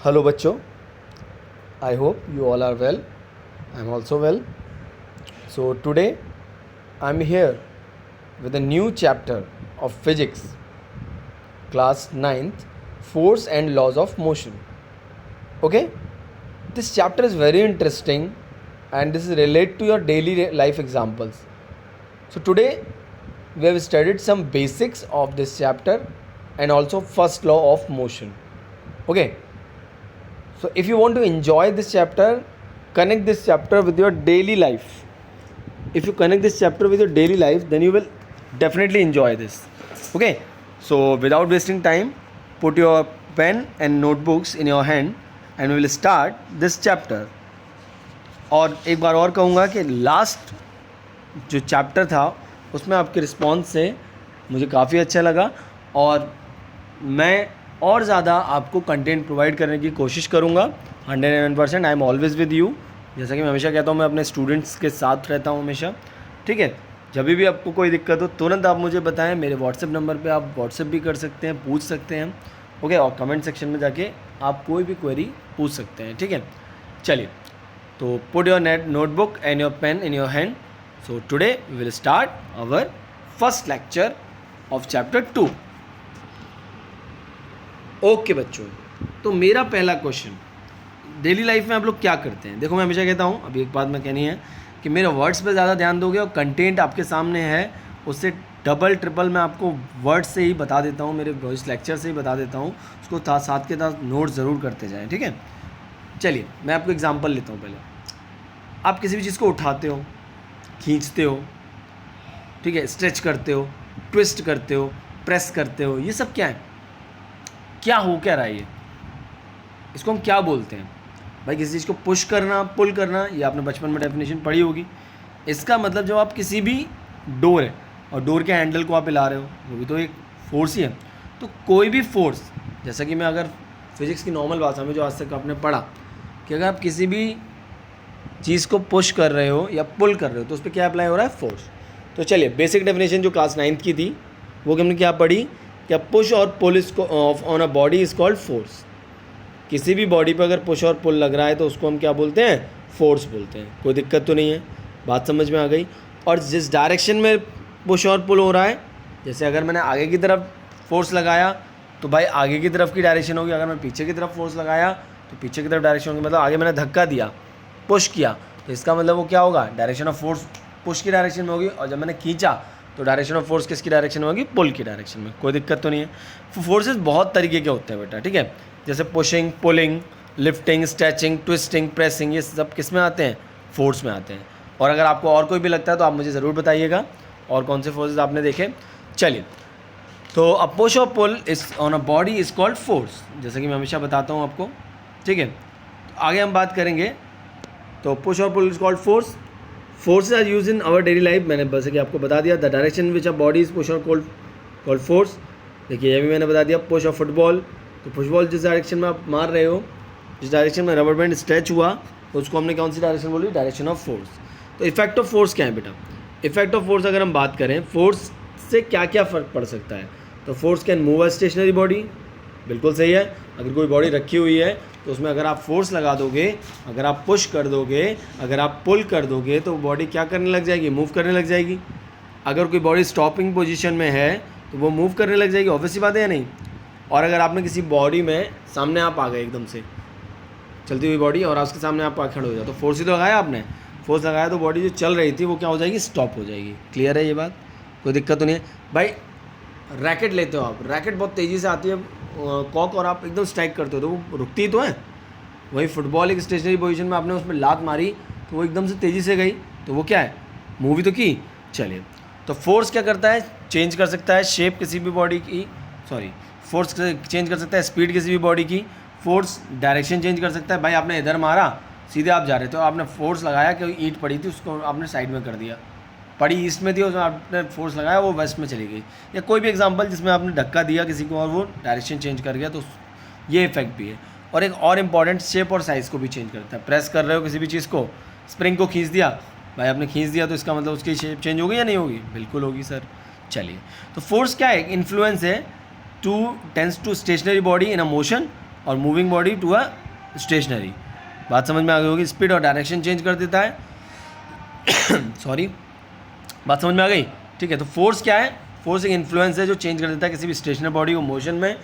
Hello बच्चों, I hope you all are well. I am also well. So today I am here with a new chapter of physics, class 9th, force and laws of motion. Okay, this chapter is very interesting and this is related to your daily life examples. So today we have studied some basics of this chapter and also first law of motion. Okay, so if you want to enjoy this chapter, connect this chapter with your daily life. If you connect this chapter with your daily life, then you will definitely enjoy this. Okay, so without wasting time, put your pen and notebooks in your hand and we will start this chapter. और एक बार और कहूँगा कि last जो chapter था उसमें आपके response से मुझे काफ़ी अच्छा लगा और मैं और ज़्यादा आपको कंटेंट प्रोवाइड करने की कोशिश करूँगा 101%. I am always with you. जैसा कि मैं हमेशा कहता हूँ, मैं अपने स्टूडेंट्स के साथ रहता हूँ हमेशा. ठीक है, जब भी आपको कोई दिक्कत हो तुरंत आप मुझे बताएं. मेरे व्हाट्सएप नंबर पे आप व्हाट्सएप भी कर सकते हैं, पूछ सकते हैं. ओके, और कमेंट सेक्शन में जाके आप कोई भी क्वेरी पूछ सकते हैं. ठीक है, चलिए, तो put your notebook and your pen in your hand. So today we will start our first lecture of chapter 2. Okay बच्चों, तो मेरा पहला क्वेश्चन, डेली लाइफ में आप लोग क्या करते हैं? देखो, मैं हमेशा कहता हूँ, अभी एक बात मैं कहनी है कि मेरे वर्ड्स पे ज़्यादा ध्यान दोगे और कंटेंट आपके सामने है उससे डबल ट्रिपल मैं आपको वर्ड्स से ही बता देता हूँ, मेरे वॉइस लेक्चर से ही बता देता हूँ. उसको साथ के साथ नोट ज़रूर करते जाएँ. ठीक है, चलिए मैं आपको एग्जांपल लेता हूँ. पहले आप किसी भी चीज़ को उठाते हो, खींचते हो, ठीक है, स्ट्रेच करते हो, ट्विस्ट करते हो, प्रेस करते हो, ये सब क्या है? क्या हो क्या रहा है? ये इसको हम क्या बोलते हैं भाई? किसी चीज़ को पुश करना, पुल करना, ये आपने बचपन में डेफिनेशन पढ़ी होगी. इसका मतलब जब आप किसी भी डोर है और डोर के हैंडल को आप हिला रहे हो, वो भी तो एक फोर्स ही है. तो कोई भी फोर्स, जैसा कि मैं अगर फिजिक्स की नॉर्मल भाषा में जो आज तक आपने पढ़ा कि अगर आप किसी भी चीज़ को पुश कर रहे हो या पुल कर रहे हो तो उस पर क्या अप्लाई हो रहा है? फोर्स. तो चलिए, बेसिक डेफिनेशन जो क्लास 9th की थी वो हमने क्या पढ़ी? क्या पुश और पुल इसको on a body is called force. किसी भी बॉडी पर अगर पुश और पुल लग रहा है तो उसको हम क्या बोलते हैं? फोर्स बोलते हैं. कोई दिक्कत तो नहीं है, बात समझ में आ गई. और जिस डायरेक्शन में पुश और पुल हो रहा है, जैसे अगर मैंने आगे की तरफ फोर्स लगाया तो भाई आगे की तरफ की डायरेक्शन होगी. अगर मैं पीछे की तरफ फोर्स लगाया तो पीछे की तरफ डायरेक्शन होगी. मतलब आगे मैंने धक्का दिया, पुश किया, तो इसका मतलब वो क्या होगा? डायरेक्शन ऑफ फोर्स पुश की डायरेक्शन में होगी. और जब मैंने खींचा तो डायरेक्शन ऑफ फोर्स किसकी डायरेक्शन में होगी? पुल की डायरेक्शन में. कोई दिक्कत तो नहीं है. फोर्सेस बहुत तरीके के होते हैं बेटा. ठीक है, जैसे pushing, pulling, lifting, stretching, twisting, pressing, ये सब किस में आते हैं? फोर्स में आते हैं. और अगर आपको और कोई भी लगता है तो आप मुझे ज़रूर बताइएगा और कौन से फोर्सेस आपने देखे. चलिए, तो अ पुश और pull is on a body is called force, जैसा कि मैं हमेशा बताता हूँ आपको. ठीक है, तो आगे हम बात करेंगे. तो पुश और pull is called force. Forces are use in our daily life. मैंने बस कि आपको बता दिया. The direction which a body is push और कॉल्ड फोर्स. देखिए, ये भी मैंने बता दिया. पुश और फुटबॉल, तो फुटबॉल जिस डायरेक्शन में आप मार रहे हो, जिस डायरेक्शन में रबर बैंड स्ट्रेच हुआ, तो उसको हमने कौन सी डायरेक्शन बोली? Direction of force. तो इफेक्ट ऑफ फोर्स क्या है बेटा? इफेक्ट ऑफ फोर्स अगर हम बात करें, फोर्स से क्या क्या फ़र्क पड़ सकता है? तो force can move a stationary body. बिल्कुल सही है. अगर कोई बॉडी रखी हुई है तो उसमें अगर आप फोर्स लगा दोगे, अगर आप पुश कर दोगे, अगर आप पुल कर दोगे, तो बॉडी क्या करने लग जाएगी? मूव करने लग जाएगी. अगर कोई बॉडी स्टॉपिंग पोजीशन में है तो वो मूव करने लग जाएगी. ऑब्वियस सी बात है या नहीं? और अगर आपने किसी बॉडी में सामने आप आ गए एकदम से, चलती हुई बॉडी, और उसके सामने आप खड़े हो जाओ, तो फोर्स ही तो लगाया आपने. फोर्स लगाया तो बॉडी जो चल रही थी वो क्या हो जाएगी? स्टॉप हो जाएगी. क्लियर है ये बात? कोई दिक्कत तो नहीं है भाई. रैकेट लेते हो आप, रैकेट बहुत तेज़ी से आती है कॉक, और आप एकदम स्ट्राइक करते हो तो वो रुकती ही तो है. वही फुटबॉल एक स्टेशनरी पोजीशन में आपने उसमें लात मारी तो वो एकदम से तेज़ी से गई, तो वो क्या है? मूवी तो की. चलिए, तो फोर्स क्या करता है? चेंज कर सकता है शेप किसी भी बॉडी की. फोर्स चेंज कर सकता है स्पीड किसी भी बॉडी की. फोर्स डायरेक्शन चेंज कर सकता है. भाई आपने इधर मारा, सीधे आप जा रहे थे, आपने फोर्स लगाया कि ईंट पड़ी थी उसको आपने साइड में कर दिया. पड़ी ईस्ट में थी, उसमें आपने फोर्स लगाया, वो वेस्ट में चली गई. या कोई भी एग्जांपल जिसमें आपने धक्का दिया किसी को और वो डायरेक्शन चेंज कर गया, तो ये इफेक्ट भी है. और एक और इम्पॉर्टेंट, शेप और साइज़ को भी चेंज करता है. प्रेस कर रहे हो किसी भी चीज़ को, स्प्रिंग को खींच दिया, भाई आपने खींच दिया तो इसका मतलब उसकी शेप चेंज होगी या नहीं होगी? बिल्कुल होगी सर. चलिए, तो फोर्स क्या है? इन्फ्लुएंस है tends to stationary body in a motion और moving body to a stationary. बात समझ में आ गई होगी। स्पीड और डायरेक्शन चेंज कर देता है सॉरी, बात समझ में आ गई, ठीक है। तो फोर्स क्या है? फोर्स एक इन्फ्लुएंस है जो चेंज कर देता है किसी भी स्टेशनरी बॉडी को मोशन में,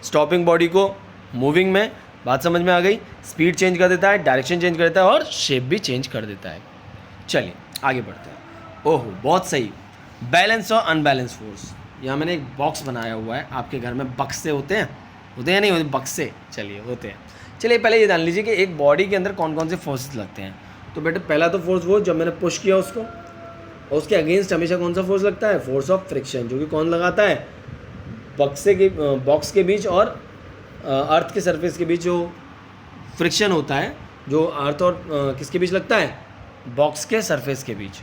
स्टॉपिंग बॉडी को मूविंग में। बात समझ में आ गई। स्पीड चेंज कर देता है, डायरेक्शन चेंज कर देता है और शेप भी चेंज कर देता है। चलिए आगे बढ़ते हैं। ओहो बहुत सही। बैलेंस और अनबैलेंस फोर्स। यहाँ मैंने एक बॉक्स बनाया हुआ है, आपके घर में बक्से होते हैं या नहीं होते? बक्से, चलिए होते हैं। चलिए पहले ये जान लीजिए कि एक बॉडी के अंदर कौन कौन से फोर्सेस लगते हैं। तो बेटे पहला तो फोर्स वो जब मैंने पुश किया उसको, और उसके अगेंस्ट हमेशा कौन सा फोर्स लगता है? फोर्स ऑफ फ्रिक्शन, जो कि कौन लगाता है? बॉक्स के बीच और अर्थ के सरफेस के बीच जो फ्रिक्शन होता है, जो अर्थ और किसके बीच लगता है? बॉक्स के सरफेस के बीच।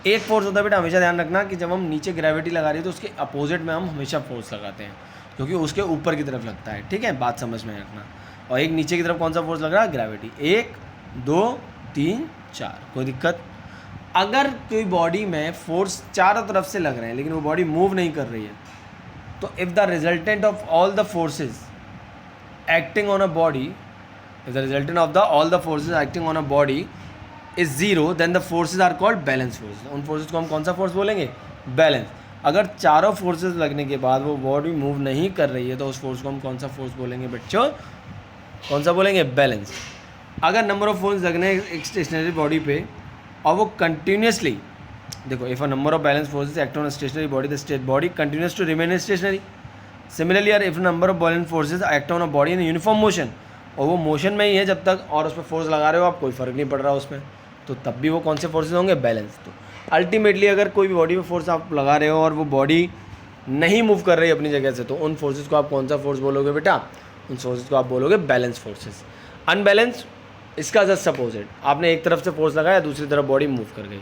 एक फोर्स होता है बेटा, हमेशा ध्यान रखना कि जब हम नीचे ग्रेविटी लगा रही है तो उसके अपोजिट में हम हमेशा फोर्स लगाते हैं, क्योंकि उसके ऊपर की तरफ लगता है, ठीक है, बात समझ में रखना। और एक नीचे की तरफ कौन सा फोर्स लग रहा है? ग्रेविटी। 1 2 3 4, कोई दिक्कत? अगर कोई बॉडी में फोर्स चारों तरफ से लग रहे हैं लेकिन वो बॉडी मूव नहीं कर रही है, तो if the resultant of all the forces acting on a body, if the resultant of the all the forces acting on a body is zero, then the forces are called balance force. उन forces को हम कौन सा force बोलेंगे? Balance. अगर चारों forces लगने के बाद वो बॉडी मूव नहीं कर रही है तो उस फोर्स को हम कौन सा फोर्स बोलेंगे बच्चों? कौन सा बोलेंगे? बैलेंस। अगर नंबर ऑफ फोर्स लगने एक स्टेशनरी बॉडी पे और वो कंटिन्यूसली, देखो, if a number of balance forces act on a stationary body the state body continues to remain in stationary. Similarly यार if number of balance forces act on a body in uniform motion, और वो motion में ही है जब तक, और उस पर फोर्स लगा रहे हो आप, कोई फ़र्क नहीं पड़ रहा उसमें, तो तब भी वो कौन से फोर्सेज होंगे? बैलेंस। तो अल्टीमेटली अगर कोई भी बॉडी में फोर्स आप लगा रहे हो और वो बॉडी नहीं मूव कर रही है अपनी जगह से, तो उन फोर्सेज को आप कौन सा फोर्स बोलोगे बेटा? उन फोर्सेज को आप बोलोगे बैलेंस फोर्सेज। अनबैलेंस इसका जस्ट अपोजिट, आपने एक तरफ से फोर्स लगाया, दूसरी तरफ बॉडी मूव कर गई।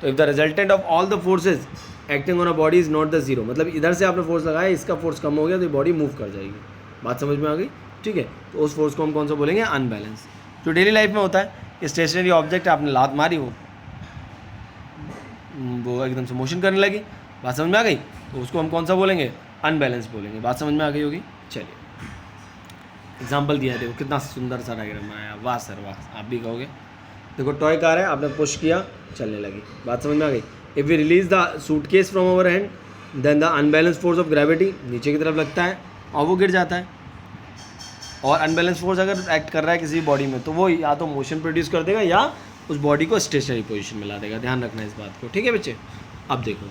तो if the resultant of all the forces acting on a body is not the zero, मतलब इधर से आपने फोर्स लगाया, इसका फोर्स कम हो गया तो बॉडी मूव कर जाएगी। बात समझ में आ गई, ठीक है। तो उस फोर्स को हम कौन सा बोलेंगे? अनबैलेंस। जो डेली लाइफ में होता है, स्टेशनरी ऑब्जेक्ट आपने लात मारी, वो एकदम से मोशन करने लगी, बात समझ में आ गई, तो उसको हम कौन सा बोलेंगे? अनबैलेंस बोलेंगे। बात समझ में आ गई होगी। चलिए एग्जाम्पल दिया है, देखो कितना सुंदर सा डायग्राम आया, वाह सर वाह, आप भी कहोगे। देखो टॉय कार है, आपने पुश किया, चलने लगी, बात समझ में आ गई। If we release the suitcase from our hand then the unbalance force of gravity नीचे की तरफ लगता है और वो गिर जाता है। और अनबैलेंस फोर्स अगर एक्ट कर रहा है किसी बॉडी में, तो वो या तो मोशन प्रोड्यूस कर देगा या उस बॉडी को स्टेशनरी पोजीशन में ला देगा। ध्यान रखना इस बात को, ठीक है बच्चे। अब देखो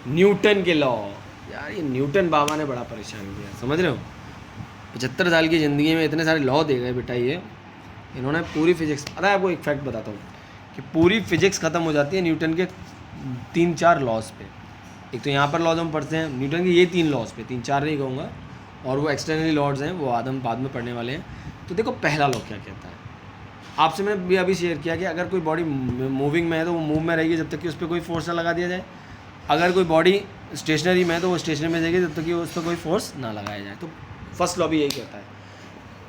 न्यूटन के लॉ, यार ये न्यूटन बाबा ने बड़ा परेशान किया, समझ रहे हो। 75 साल की ज़िंदगी में इतने सारे लॉ दे गए बेटा, ये इन्होंने पूरी फिजिक्स, पता है आपको एक फैक्ट बताता हूँ कि पूरी फिजिक्स ख़त्म हो जाती है न्यूटन के 3-4 लॉज पे। एक तो यहाँ पर लॉज हम पढ़ते हैं न्यूटन के, ये 3 लॉज पे, 3-4 नहीं कहूँगा, और वो एक्सटर्नली लॉज हैं, वो आदम बाद में पढ़ने वाले हैं। तो देखो पहला लॉ क्या कहता है, आपसे मैंने भी अभी शेयर किया कि अगर कोई बॉडी मूविंग में है तो वो मूव में रहेगी जब तक कि उस पर कोई फोर्स ना लगा दिया जाए। अगर कोई बॉडी स्टेशनरी में है तो वो स्टेशनरी में रहेगी जब तक कि उस पर कोई फोर्स ना लगाया जाए। तो फर्स्ट लॉ भी यही कहता है,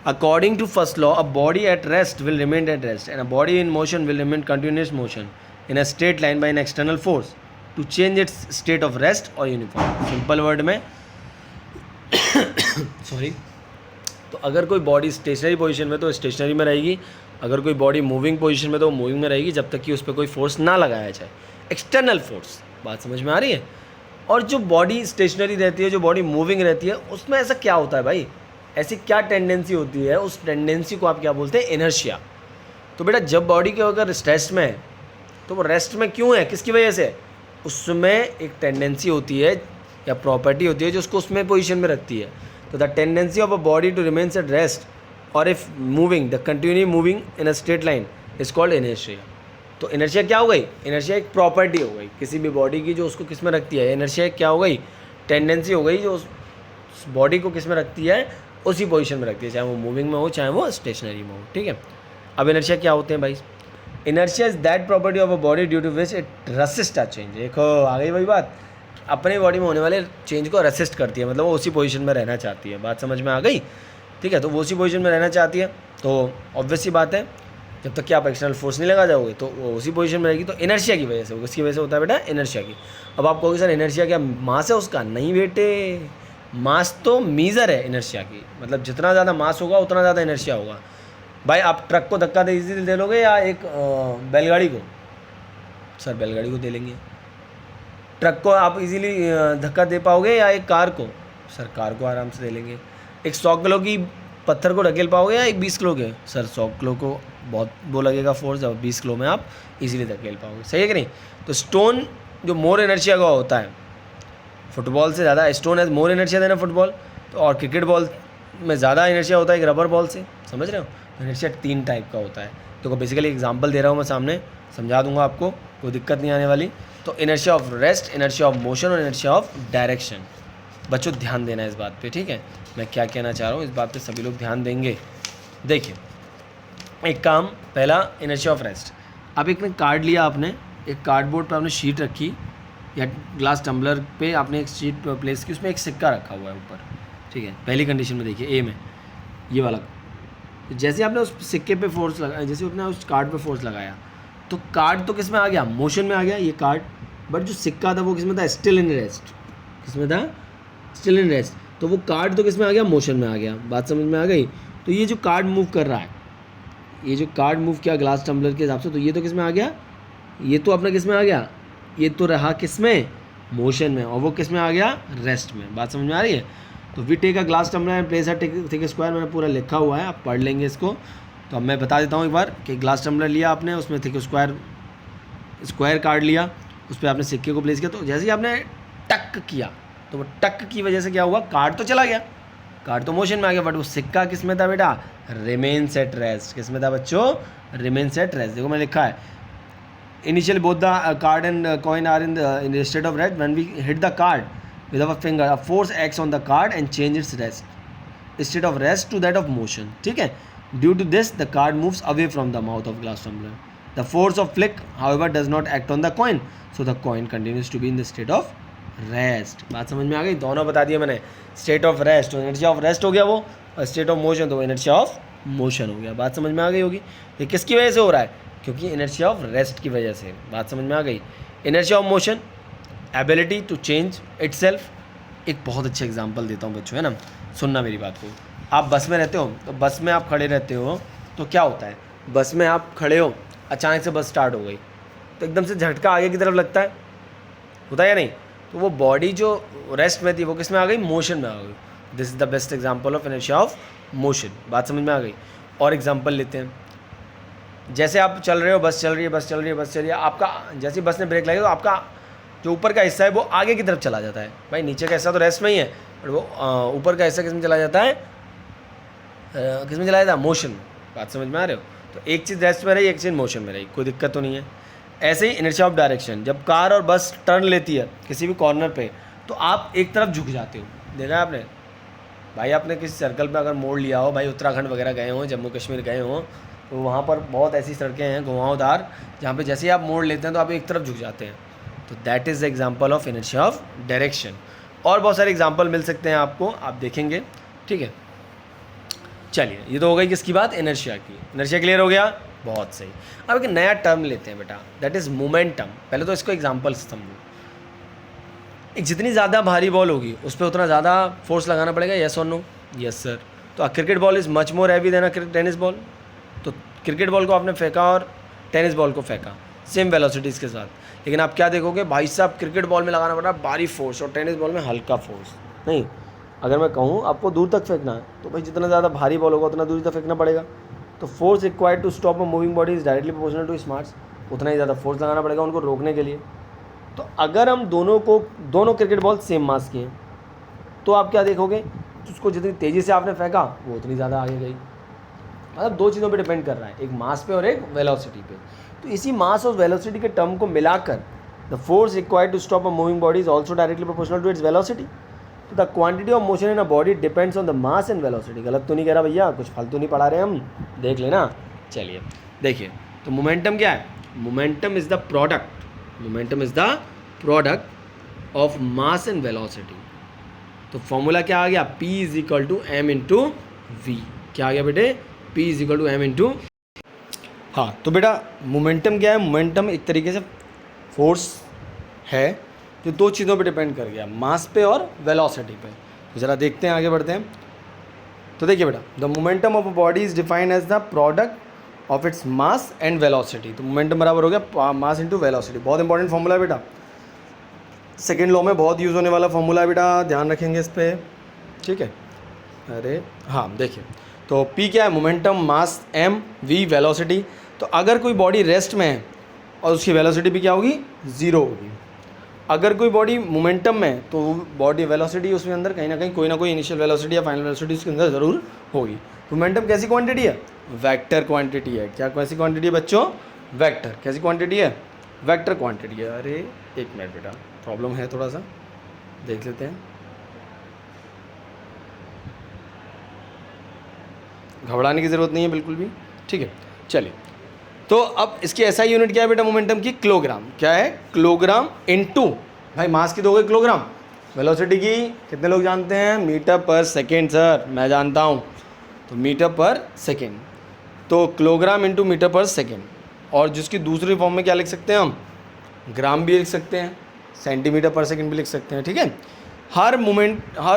according to first law a body at rest will remain at rest and a body in motion will remain continuous motion in a straight line by an external force to change its state of rest और uniform. Simple word में sorry, तो अगर कोई body stationery position में तो stationery में रहेगी, अगर कोई बॉडी मूविंग पोजीशन में तो मूविंग में रहेगी जब तक कि उस पर कोई फोर्स ना लगाया जाए, एक्सटर्नल फोर्स। बात समझ में आ रही है। और जो बॉडी स्टेशनरी रहती है, जो बॉडी मूविंग रहती है, उसमें ऐसा क्या होता है भाई, ऐसी क्या टेंडेंसी होती है, उस टेंडेंसी को आप क्या बोलते हैं? इनर्शिया। तो बेटा जब बॉडी के अगर रेस्ट में है तो वो रेस्ट में क्यों है, किसकी वजह से? उसमें एक टेंडेंसी होती है या प्रॉपर्टी होती है जो उसको उसमें पोजीशन में रखती है। तो the tendency of a body to remains at rest और if moving the continue moving in a straight line is called inertia. तो इनर्शिया क्या हो गई? इनर्शिया एक प्रॉपर्टी हो गई किसी भी बॉडी की जो उसको किस में रखती है। इनर्शिया क्या हो गई? टेंडेंसी हो गई जो उस बॉडी को किस में रखती है, उसी पोजीशन में रखती है, चाहे वो मूविंग में हो चाहे वो स्टेशनरी में हो, ठीक है। अब इनर्शिया क्या होते हैं भाई? Inertia is that property of a body due to which it resist a change. देखो आ गई वही बात, अपने बॉडी में होने वाले चेंज को रेसिस्ट करती है, मतलब वो उसी पोजीशन में रहना चाहती है। बात समझ में आ गई, ठीक है। तो वो उसी पोजीशन में रहना चाहती है, तो ऑब्वियस सी बात है जब तक कि आप एक्सटर्नल फोर्स नहीं लगा जाओगे तो वो उसी पोजीशन में रहेगी। तो इनर्शिया की वजह से, उसकी वजह से होता है बेटा इनर्शिया की। अब आप कहोगे सर इनर्शिया क्या मास है उसका? नहीं बेटे, मास तो मीज़र है इनर्शिया की, मतलब जितना ज़्यादा मास होगा उतना ज़्यादा इनर्शिया होगा। भाई आप ट्रक को धक्का दे इजीली दे लोगे या एक बैलगाड़ी को? सर बैलगाड़ी को दे लेंगे। ट्रक को आप इजीली धक्का दे पाओगे या एक कार को? सर कार को आराम से दे लेंगे। एक 100 किलो की पत्थर को ढकेल पाओगे या एक 20 किलो के? सर 100 किलो को बहुत वो लगेगा फोर्स, और 20 किलो में आप इजीली धकेल पाओगे। सही है कि नहीं? तो स्टोन जो मोर इनर्शिया का होता है फुटबॉल से ज़्यादा, स्टोन हैज़ मोर इनर्शिया देना फुटबॉल, तो और क्रिकेट बॉल में ज़्यादा इनर्शिया होता है एक रबर बॉल से। समझ रहे हो? इनर्शिया 3 टाइप का होता है। तो बेसिकली एग्जांपल दे रहा हूँ मैं, सामने समझा दूंगा आपको, कोई दिक्कत नहीं आने वाली। तो inertia of rest, inertia of motion और इनर्शिया ऑफ डायरेक्शन। बच्चों ध्यान देना इस बात पे, ठीक है? मैं क्या कहना चाह रहा हूँ इस बात पे सभी लोग ध्यान देंगे। देखिए एक काम, पहला इनर्शिया ऑफ रेस्ट। अब एक कार्ड लिया आपने, एक कार्डबोर्ड पर आपने शीट रखी या ग्लास टम्बलर पे आपने एक शीट प्लेस की, उसमें एक सिक्का रखा हुआ है ऊपर, ठीक है? पहली कंडीशन में देखिए ए में ये वाला, जैसे आपने उस सिक्के पे फोर्स लगाया, जैसे आपने उस कार्ड पे फोर्स लगाया तो कार्ड तो किस में आ गया? मोशन में आ गया ये कार्ड। बट जो सिक्का था वो किस में था? Still in rest. किस में था? Still in rest. तो वो कार्ड तो किस में आ गया? मोशन में आ गया। बात समझ में आ गई? तो ये जो कार्ड मूव कर रहा है, ये जो कार्ड मूव किया ग्लास टम्बलर के हिसाब से, तो ये तो किस में आ गया? ये तो अपना किस में आ गया? ये तो रहा किस में? मोशन में। और वो किस में आ गया? रेस्ट में। बात समझ में आ रही है? तो we take a glass tumbler and place a thick square, मैंने पूरा लिखा हुआ है, आप पढ़ लेंगे इसको। तो अब मैं बता देता हूँ एक बार कि ग्लास टम्बलर लिया आपने, उसमें थिक स्क्वायर कार्ड लिया, उस पर आपने सिक्के को प्लेस किया। तो जैसे ही आपने टक किया तो वो टक की वजह से क्या हुआ? कार्ड तो चला गया, कार्ड तो मोशन में आ गया, बट वो सिक्का किस में था बेटा? Remains at rest. किस में था बच्चों? Remains at rest. देखो मैंने लिखा है initially both the card and coin are in state of rest. When we hit the card with our finger, a force acts on the card and change its rest state of rest to that of motion, ठीक है? Due to this the card moves away from the mouth of glass tumbler. The force of flick however does not act on the coin, so the coin continues to be in the state of rest. बात समझ में आ गई? दोनों बता दिया मैंने। State of rest तो इनर्शिया ऑफ रेस्ट हो गया वो, और स्टेट ऑफ मोशन तो इनर्शिया ऑफ मोशन हो गया। बात समझ में आ गई होगी? ये किसकी वजह से हो रहा है? क्योंकि इनर्शिया ऑफ रेस्ट की वजह से। बात समझ में आ गई? Inertia of motion, ability to change itself. एक बहुत अच्छा एग्जांपल देता हूँ बच्चों, है ना? सुनना मेरी बात को। आप बस में रहते हो, तो बस में आप खड़े रहते हो तो क्या होता है? बस में आप खड़े हो, अचानक से बस स्टार्ट हो गई तो एकदम से झटका आगे की तरफ लगता है, होता है या नहीं? तो वो बॉडी जो रेस्ट में थी वो किस में आ गई? मोशन में आ गई। This is the best example of inertia of motion. बात समझ में आ गई? और एग्जांपल लेते हैं। जैसे आप चल रहे हो, बस चल रही है, आपका जैसे बस ने ब्रेक लगाई तो आपका जो ऊपर का हिस्सा है वो आगे की तरफ चला जाता है। भाई नीचे का हिस्सा तो रेस्ट में ही है, और वो ऊपर का हिस्सा किस में चला जाता है? किस में चला जाता है? मोशन में। बात समझ में आ रहे हो? तो एक चीज़ रेस्ट में रही, एक चीज़ मोशन में रही, कोई दिक्कत तो नहीं है। ऐसे ही इनर्शिया ऑफ डायरेक्शन, जब कार और बस टर्न लेती है किसी भी कॉर्नर पे तो आप एक तरफ झुक जाते हो। देखा है आपने? भाई आपने किसी सर्कल पे अगर मोड़ लिया हो, भाई उत्तराखंड वगैरह गए हो, जम्मू कश्मीर गए हो, तो वहाँ पर बहुत ऐसी सड़कें हैं घुमावदार जहाँ पे जैसे ही आप मोड़ लेते हैं तो आप एक तरफ झुक जाते हैं। तो that is the example of inertia of direction. और बहुत सारे एग्जाम्पल मिल सकते हैं आपको, आप देखेंगे, ठीक है? चलिए, ये तो हो गई किसकी बात? इनर्शिया की। इनर्शिया क्लियर हो गया? बहुत सही। अब एक नया टर्म लेते हैं बेटा, दैट इज़ मोमेंटम। पहले तो इसको एग्जाम्पल से समझो। एक जितनी ज़्यादा भारी बॉल होगी उस पर उतना ज़्यादा फोर्स लगाना पड़ेगा, यस और नो? Yes sir. तो cricket ball is much more heavy than tennis ball. तो क्रिकेट बॉल को आपने फेंका और टेनिस बॉल को फेंका सेम वेलोसिटीज़ के साथ, लेकिन आप क्या देखोगे? भाई साहब क्रिकेट बॉल में लगाना पड़ रहा है भारी फोर्स और टेनिस बॉल में हल्का फोर्स। नहीं, अगर मैं कहूँ आपको दूर तक फेंकना है तो भाई जितना ज़्यादा भारी बॉल होगा उतना दूर तक फेंकना पड़ेगा। तो force required to stop a moving body is directly proportional to smarts. उतना ही ज़्यादा फोर्स लगाना पड़ेगा उनको रोकने के लिए। तो अगर हम दोनों क्रिकेट बॉल सेम मास की हैं तो आप क्या देखोगे? उसको जितनी तेज़ी से आपने फेंका वो उतनी ज़्यादा आगे गई। मतलब दो चीज़ों पे डिपेंड कर रहा है, एक मास पे और एक वेलोसिटी पे। तो इसी मास और वेलोसिटी के टर्म को मिलाकर the force required to stop a moving body is also directly proportional to its velocity. तो the quantity of motion in a body depends on the mass and velocity. गलत तो नहीं कह रहा भैया, कुछ फालतू नहीं पढ़ा रहे हम, देख लेना। चलिए देखिए, तो मोमेंटम क्या है? Momentum is the product of mass and velocity. तो फॉर्मूला क्या आ गया? P is equal to M into V. क्या आ गया बेटे? P is equal to M into. हाँ, तो बेटा मोमेंटम क्या है? मोमेंटम एक तरीके से फोर्स है जो दो चीज़ों पे डिपेंड कर गया, मास पे और वेलोसिटी पे। तो ज़रा देखते हैं, आगे बढ़ते हैं। तो देखिए बेटा, the momentum of a body is defined as the product of its mass and velocity. तो मोमेंटम बराबर हो गया मास इंटू वेलोसिटी। बहुत इंपॉर्टेंट फॉर्मूला है बेटा, सेकेंड लॉ में बहुत यूज़ होने वाला फॉर्मूला है बेटा, ध्यान रखेंगे इस पर, ठीक है। अरे हाँ देखिए, तो P क्या है, मोमेंटम, मास, M, V वेलोसिटी। तो अगर कोई बॉडी रेस्ट में है और उसकी वेलोसिटी भी क्या होगी, ज़ीरो होगी। अगर कोई बॉडी मोमेंटम में है तो बॉडी वेलोसिटी उसके अंदर कहीं ना कोई इनिशियल वेलोसिटी या फाइनल वेलोसिटी उसके अंदर ज़रूर होगी। मोमेंटम कैसी क्वांटिटी है, वेक्टर क्वांटिटी है। क्या कैसी क्वांटिटी है बच्चों, वेक्टर। कैसी क्वांटिटी है, वेक्टर क्वांटिटी है। अरे एक मिनट बेटा, प्रॉब्लम है थोड़ा सा, देख लेते हैं। घबराने की ज़रूरत नहीं है बिल्कुल भी, ठीक है। चलिए, तो अब इसकी ऐसा यूनिट क्या है बेटा मोमेंटम की, किलोग्राम। क्या है, किलोग्राम इनटू, भाई मास की दोगे किलोग्राम, वेलोसिटी की कितने लोग जानते हैं, मीटर पर सेकेंड। सर मैं जानता हूँ, तो मीटर पर सेकेंड, तो किलोग्राम इनटू मीटर पर सेकेंड। और जिसकी दूसरी फॉर्म में क्या लिख सकते हैं हम, ग्राम भी लिख सकते हैं, सेंटीमीटर पर सेकेंड भी लिख सकते हैं, ठीक है। हर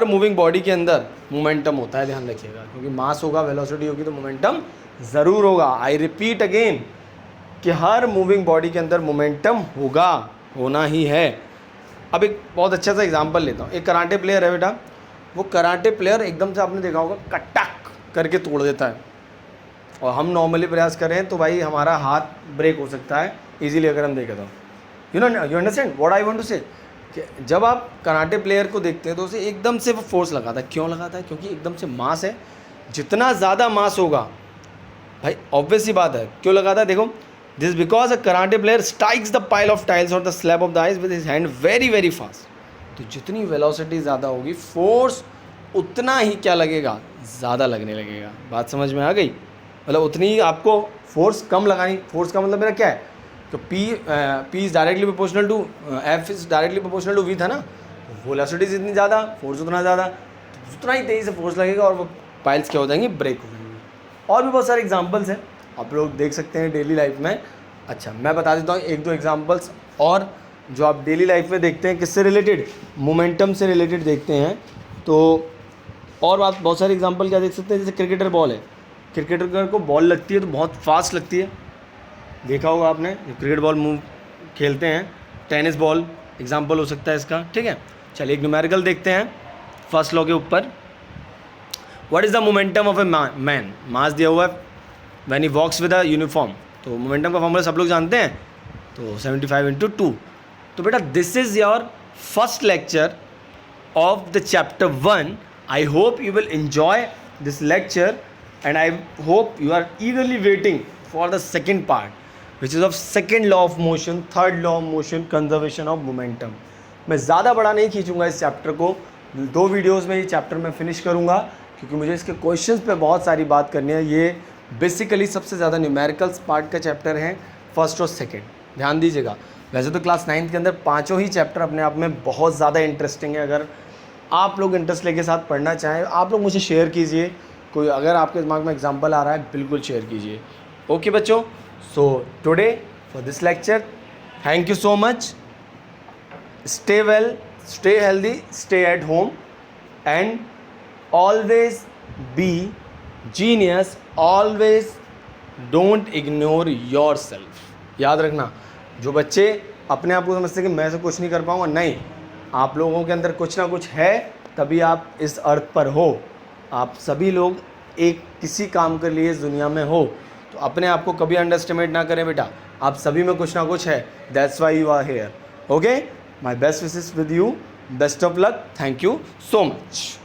मूविंग बॉडी के अंदर मोमेंटम होता है, ध्यान रखिएगा, क्योंकि मास होगा, वेलोसिटी होगी, तो मोमेंटम ज़रूर होगा। आई रिपीट अगेन कि हर मूविंग बॉडी के अंदर मोमेंटम होगा, होना ही है। अब एक बहुत अच्छा सा एग्जांपल लेता हूँ। एक कराटे प्लेयर है बेटा, वो कराटे प्लेयर एकदम से आपने देखा होगा कटक करके तोड़ देता है, और हम नॉर्मली प्रयास करें तो भाई हमारा हाथ ब्रेक हो सकता है इजीली, अगर हम देखें तो। You understand what I want to say, कि जब आप कराटे प्लेयर को देखते हैं तो उसे एकदम से वो फोर्स लगाता है। क्यों लगाता है, क्योंकि एकदम से मास है। जितना ज़्यादा मास होगा भाई, ऑब्वियस सी बात है, क्यों लगाता है, देखो, this because a karate player strikes the pile of tiles और the slab of the ice with his hand very very fast. तो जितनी वेलोसिटी ज़्यादा होगी, फोर्स उतना ही क्या लगेगा, ज़्यादा लगने लगेगा। बात समझ में आ गई, मतलब उतनी ही आपको फोर्स कम लगानी। फोर्स का मतलब मेरा क्या है, तो P is directly proportional to F is directly proportional to V था ना। वेलोसिटी जितनी ज़्यादा, फोर्स उतना ज़्यादा, तो उतना ही तेज़ी से फोर्स लगेगा और वो पाइल्स क्या हो जाएंगी, ब्रेक हो जाएंगी। और भी बहुत सारे एग्जांपल्स हैं, आप लोग देख सकते हैं डेली लाइफ में। अच्छा, मैं बता देता हूँ एक दो एग्जांपल्स और, जो आप डेली लाइफ में देखते हैं, किससे रिलेटेड, मोमेंटम से रिलेटेड देखते हैं। तो और आप बहुत सारे एग्जांपल क्या देख सकते हैं, जैसे क्रिकेटर बॉल है, क्रिकेटर को बॉल लगती है तो बहुत फास्ट लगती है, देखा होगा आपने, क्रिकेट बॉल मूव खेलते हैं। टेनिस बॉल एग्जांपल हो सकता है इसका, ठीक है। चलिए एक न्यूमेरिकल देखते हैं फर्स्ट लॉ के ऊपर। What is the momentum of a man, mass दिया हुआ है, when he walks with a uniform. तो मोमेंटम का फॉर्मूला सब लोग जानते हैं, तो 75 × 2। तो बेटा this is your first lecture of the chapter 1. I hope you will enjoy this lecture and I hope you are eagerly waiting for the second part, which is of second law of motion, third law of motion, conservation of momentum. मैं ज़्यादा बड़ा नहीं खींचूंगा इस chapter को, 2 videos में ये chapter मैं finish करूंगा, क्योंकि मुझे इसके क्वेश्चंस पे बहुत सारी बात करनी है। ये बेसिकली सबसे ज़्यादा न्यूमेरिकल्स पार्ट का चैप्टर है, फर्स्ट और सेकेंड, ध्यान दीजिएगा। वैसे तो क्लास 9th के अंदर 5 ही चैप्टर अपने आप में बहुत ज़्यादा इंटरेस्टिंग है। अगर आप लोग इंटरेस्ट लेके साथ पढ़ना चाहें, आप लोग मुझे शेयर कीजिए, कोई अगर आपके दिमाग में एग्जांपल आ रहा है बिल्कुल शेयर कीजिए। ओके बच्चों, so today for this lecture, thank you so much, stay well, stay healthy, stay at home and always be genius, always don't ignore your self. याद रखना, जो बच्चे अपने आप को समझते हैं कि मैं से कुछ नहीं कर पाऊँगा, नहीं, आप लोगों के अंदर कुछ ना कुछ है, तभी आप इस अर्थ पर हो। आप सभी लोग एक किसी काम के लिए इस दुनिया में हो, तो अपने आप को कभी अंडरएस्टिमेट ना करें बेटा, आप सभी में कुछ ना कुछ है, that's why you are here. Okay, my best wishes with you, best of luck, thank you so much.